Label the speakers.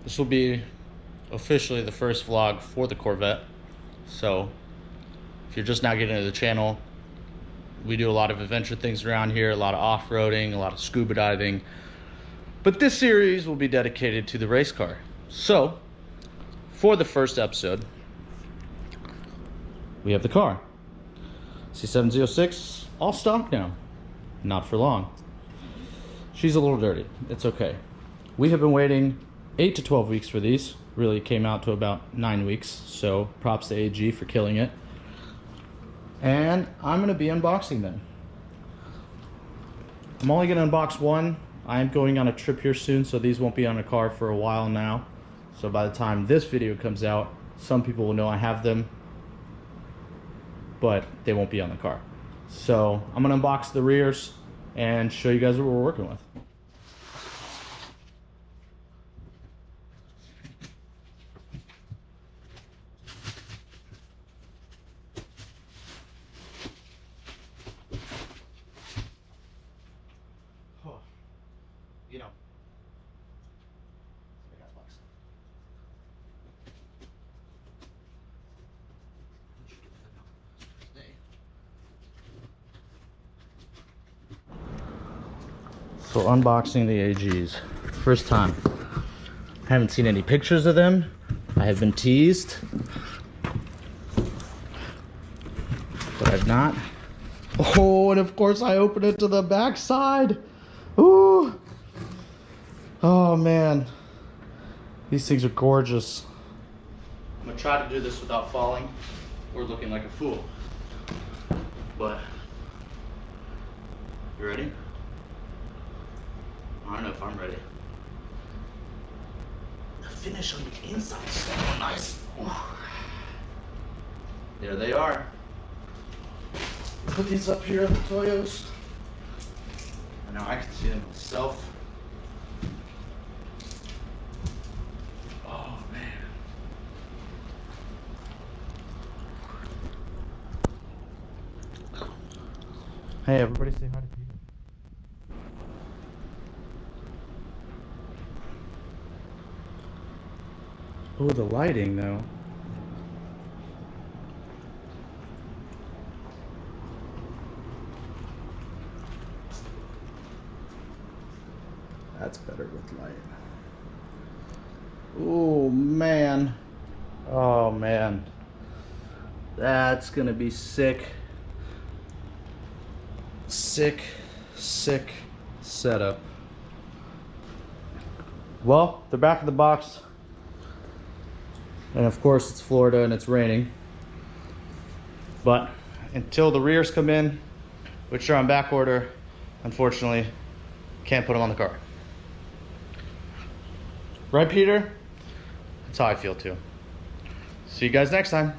Speaker 1: This will be officially the first vlog for the Corvette. So if you're just now getting into the channel, we do a lot of adventure things around here, a lot of off-roading, a lot of scuba diving. But this series will be dedicated to the race car. So for the first episode, we have the car. C7 ZO6, all stock now. Not for long. She's a little dirty. It's okay. We have been waiting 8 to 12 weeks for these. Really came out to about 9 weeks. So props to AG for killing it. And I'm going to be unboxing them. I'm only going to unbox one. I am going on a trip here soon, so these won't be on the car for a while now. So by the time this video comes out, some people will know I have them, but they won't be on the car. So I'm going to unbox the rears and show you guys what we're working with. You know, so unboxing the AGs, first time. I haven't seen any pictures of them. I have been teased, but I've not. Oh, and of course I opened it to the back side. Ooh. Oh man, these things are gorgeous. I'm gonna try to do this without falling or looking like a fool. But, you ready? I don't know if I'm ready. The finish on the inside is so nice. Ooh. There they are. Put these up here on the Toyos. And now I can see them myself. Oh man. Hey, everybody say hi to Peter. Oh, the lighting though. That's better with light. Oh man. Oh man. That's gonna be sick. Sick setup. Well, they're back in the box. And of course it's Florida and it's raining. But until the rears come in, which are on back order, unfortunately, can't put them on the car. Right, Peter? That's how I feel too. See you guys next time.